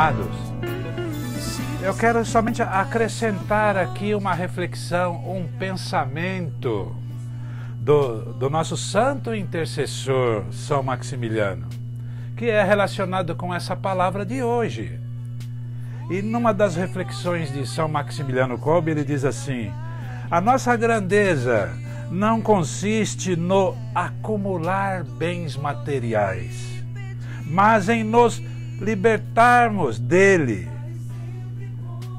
amados, eu quero somente acrescentar aqui uma reflexão, um pensamento do nosso santo intercessor, São Maximiliano, que é relacionado com essa palavra de hoje. E numa das reflexões de São Maximiliano Kolbe, ele diz assim: a nossa grandeza não consiste no acumular bens materiais, mas em nos libertarmos dele.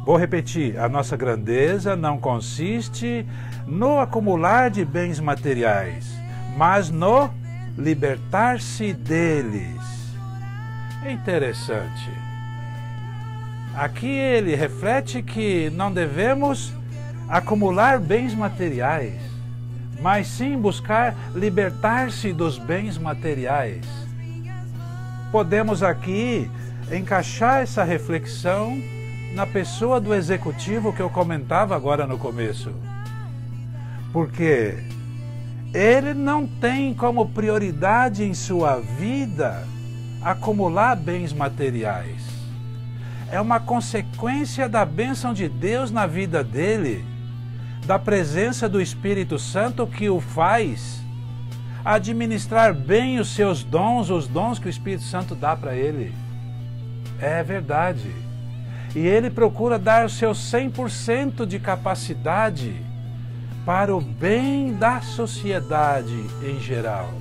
Vou repetir, a nossa grandeza não consiste no acumular de bens materiais, mas no libertar-se deles. É interessante. Aqui ele reflete que não devemos acumular bens materiais, mas sim buscar libertar-se dos bens materiais. Podemos aqui encaixar essa reflexão na pessoa do executivo que eu comentava agora no começo. Porque ele não tem como prioridade em sua vida acumular bens materiais. É uma consequência da bênção de Deus na vida dele, da presença do Espírito Santo que o faz administrar bem os seus dons, os dons que o Espírito Santo dá para ele. É verdade. E ele procura dar o seu 100% de capacidade para o bem da sociedade em geral,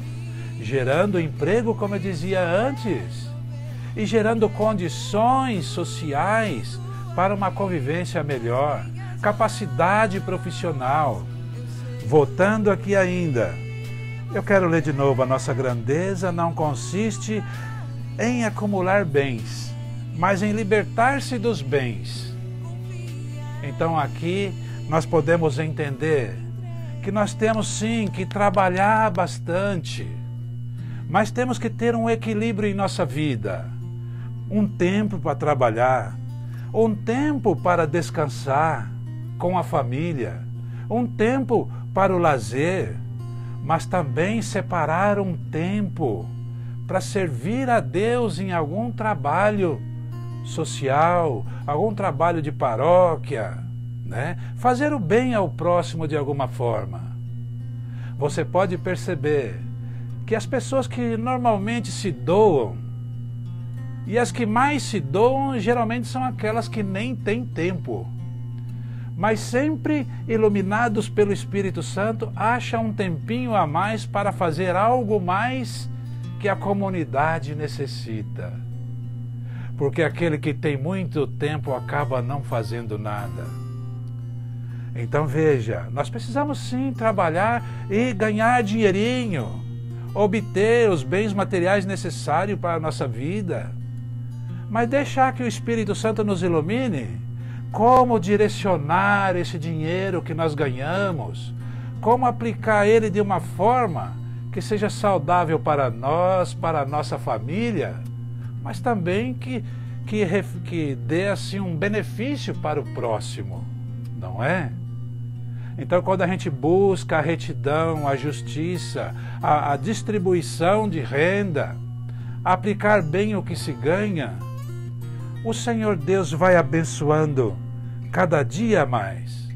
gerando emprego, como eu dizia antes, e gerando condições sociais para uma convivência melhor, capacidade profissional. Voltando aqui ainda, eu quero ler de novo: a nossa grandeza não consiste em acumular bens, mas em libertar-se dos bens. Então aqui nós podemos entender que nós temos sim que trabalhar bastante, mas temos que ter um equilíbrio em nossa vida. Um tempo para trabalhar, um tempo para descansar com a família, um tempo para o lazer, mas também separar um tempo para servir a Deus em algum trabalho social, algum trabalho de paróquia, né? Fazer o bem ao próximo de alguma forma. Você pode perceber que as pessoas que normalmente se doam, e as que mais se doam, geralmente são aquelas que nem têm tempo, mas sempre iluminados pelo Espírito Santo, acham um tempinho a mais para fazer algo mais que a comunidade necessita. Porque aquele que tem muito tempo acaba não fazendo nada. Então veja, nós precisamos sim trabalhar e ganhar dinheirinho, obter os bens materiais necessários para a nossa vida, mas deixar que o Espírito Santo nos ilumine como direcionar esse dinheiro que nós ganhamos, como aplicar ele de uma forma que seja saudável para nós, para a nossa família, mas também que dê assim um benefício para o próximo, não é? Então, quando a gente busca a retidão, a justiça, a distribuição de renda, aplicar bem o que se ganha, o Senhor Deus vai abençoando cada dia mais.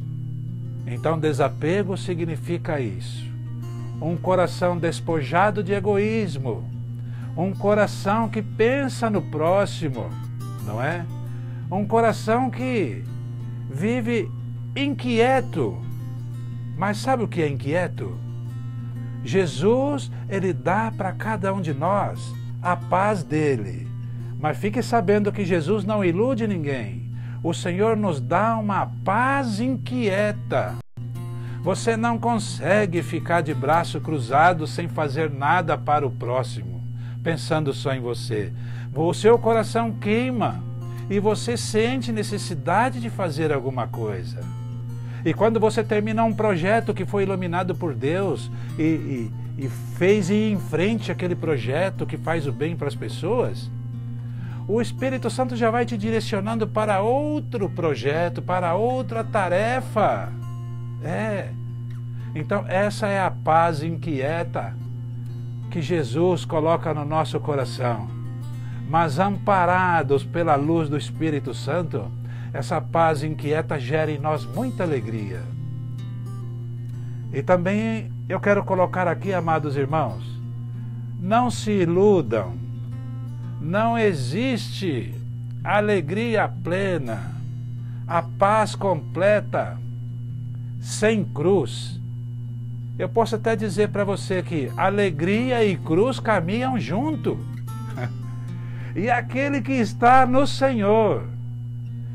Então, desapego significa isso. Um coração despojado de egoísmo, um coração que pensa no próximo, não é? Um coração que vive inquieto. Mas sabe o que é inquieto? Jesus, ele dá para cada um de nós a paz dele. Mas fique sabendo que Jesus não ilude ninguém. O Senhor nos dá uma paz inquieta. Você não consegue ficar de braço cruzado sem fazer nada para o próximo, pensando só em você. O seu coração queima e você sente necessidade de fazer alguma coisa. E quando você termina um projeto que foi iluminado por Deus e fez ir em frente aquele projeto que faz o bem para as pessoas, o Espírito Santo já vai te direcionando para outro projeto, para outra tarefa. Então essa é a paz inquieta que Jesus coloca no nosso coração. mas amparados pela luz do Espírito Santo, essa paz inquieta gera em nós muita alegria. E também eu quero colocar aqui, amados irmãos, não se iludam, não existe alegria plena, a paz completa, sem cruz. Eu posso até dizer para você que alegria e cruz caminham junto. E aquele que está no Senhor,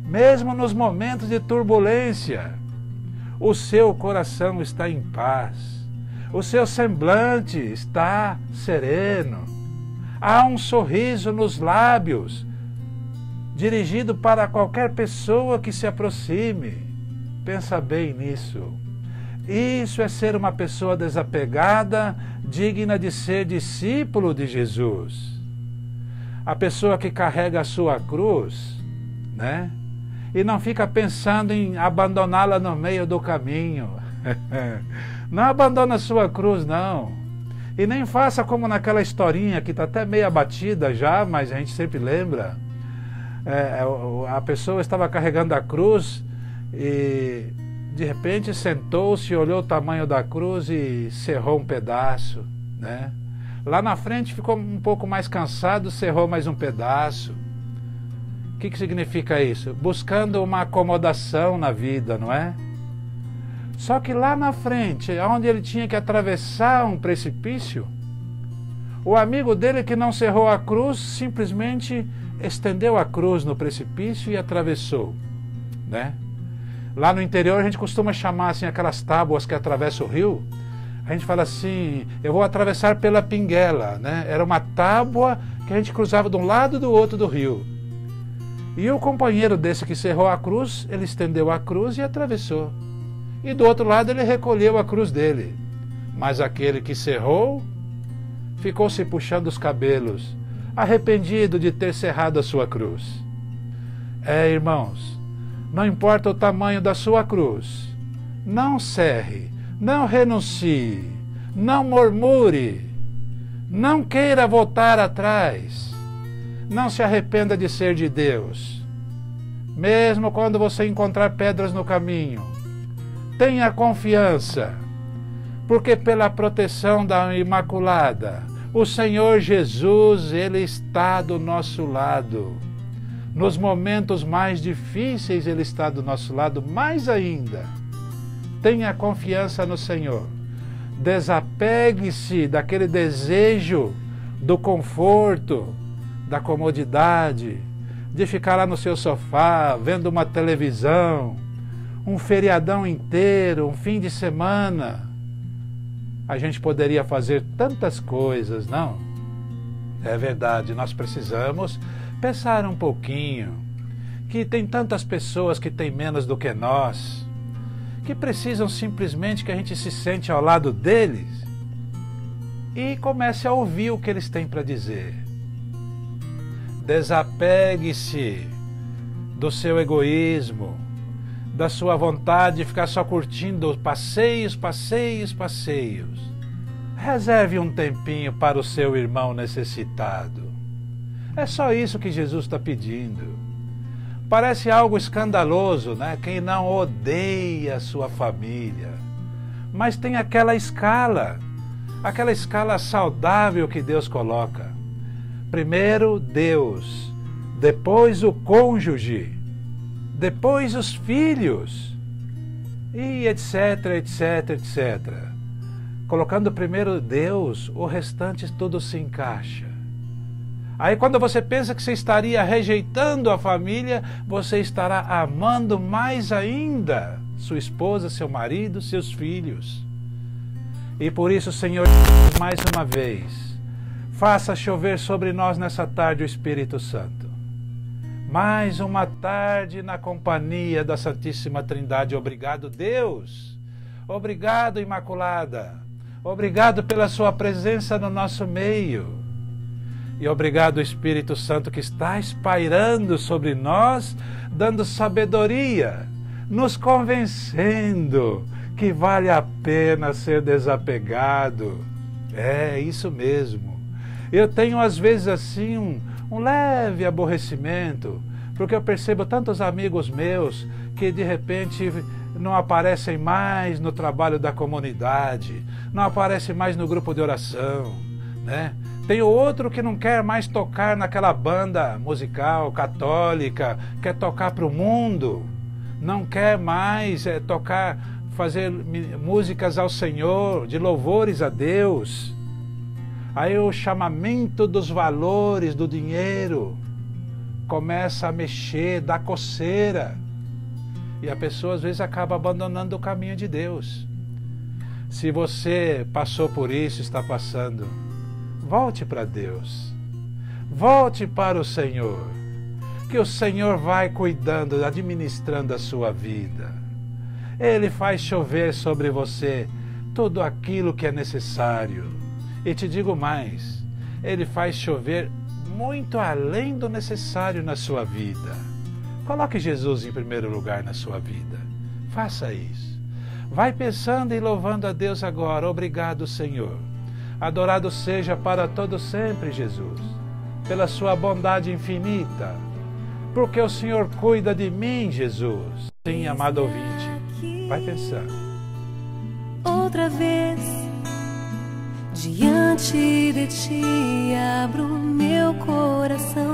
mesmo nos momentos de turbulência, o seu coração está em paz, o seu semblante está sereno, há um sorriso nos lábios, dirigido para qualquer pessoa que se aproxime. Pensa bem nisso. Isso é ser uma pessoa desapegada, digna de ser discípulo de Jesus. A pessoa que carrega a sua cruz, né? E não fica pensando em abandoná-la no meio do caminho. Não abandona a sua cruz, não. E nem faça como naquela historinha que está até meio abatida já, mas a gente sempre lembra. A pessoa estava carregando a cruz e de repente sentou-se, olhou o tamanho da cruz e cerrou um pedaço, né? Lá na frente ficou um pouco mais cansado, cerrou mais um pedaço. O que significa isso? Buscando uma acomodação na vida, não é? Só que lá na frente, onde ele tinha que atravessar um precipício, o amigo dele que não cerrou a cruz, simplesmente estendeu a cruz no precipício e atravessou, né? Lá no interior a gente costuma chamar assim aquelas tábuas que atravessam o rio. A gente fala assim, eu vou atravessar pela pinguela, né? Era uma tábua que a gente cruzava de um lado e do outro do rio. E o companheiro desse que cerrou a cruz, ele estendeu a cruz e atravessou. E do outro lado ele recolheu a cruz dele. Mas aquele que cerrou, ficou se puxando os cabelos, arrependido de ter cerrado a sua cruz. Irmãos, não importa o tamanho da sua cruz, não cerre, não renuncie, não murmure, não queira voltar atrás, não se arrependa de ser de Deus. Mesmo quando você encontrar pedras no caminho, tenha confiança, porque pela proteção da Imaculada, o Senhor Jesus, Ele está do nosso lado. Nos momentos mais difíceis, Ele está do nosso lado, mais ainda. Tenha confiança no Senhor. Desapegue-se daquele desejo do conforto, da comodidade, de ficar lá no seu sofá, vendo uma televisão, um feriadão inteiro, um fim de semana. A gente poderia fazer tantas coisas, não? É verdade, nós precisamos pensar um pouquinho, que tem tantas pessoas que têm menos do que nós, que precisam simplesmente que a gente se sente ao lado deles e comece a ouvir o que eles têm para dizer. Desapegue-se do seu egoísmo, da sua vontade de ficar só curtindo passeios, passeios, passeios. Reserve um tempinho para o seu irmão necessitado. É só isso que Jesus está pedindo. Parece algo escandaloso, né? Quem não odeia a sua família. Mas tem aquela escala saudável que Deus coloca. Primeiro Deus, depois o cônjuge, depois os filhos, e etc, etc, etc. Colocando primeiro Deus, o restante tudo se encaixa. Aí quando você pensa que você estaria rejeitando a família, você estará amando mais ainda sua esposa, seu marido, seus filhos. E por isso, Senhor, mais uma vez, faça chover sobre nós nessa tarde o Espírito Santo. Mais uma tarde na companhia da Santíssima Trindade. Obrigado, Deus. Obrigado, Imaculada. Obrigado pela sua presença no nosso meio. E obrigado, Espírito Santo, que está espairando sobre nós, dando sabedoria, nos convencendo que vale a pena ser desapegado. É isso mesmo. Eu tenho às vezes assim um leve aborrecimento, porque eu percebo tantos amigos meus que de repente não aparecem mais no trabalho da comunidade, não aparecem mais no grupo de oração, né? Tem outro que não quer mais tocar naquela banda musical católica, quer tocar para o mundo, não quer mais tocar, fazer músicas ao Senhor, de louvores a Deus. Aí o chamamento dos valores do dinheiro começa a mexer, dá coceira. E a pessoa às vezes acaba abandonando o caminho de Deus. Se você passou por isso, está passando, volte para Deus. Volte para o Senhor. Que o Senhor vai cuidando, administrando a sua vida. Ele faz chover sobre você tudo aquilo que é necessário. E te digo mais, Ele faz chover muito além do necessário na sua vida. Coloque Jesus em primeiro lugar na sua vida. Faça isso. Vai pensando e louvando a Deus agora. Obrigado, Senhor. Adorado seja para todo sempre, Jesus, pela sua bondade infinita, porque o Senhor cuida de mim, Jesus. Sim, amado ouvinte, vai pensando. Outra vez, diante de ti, abro meu coração.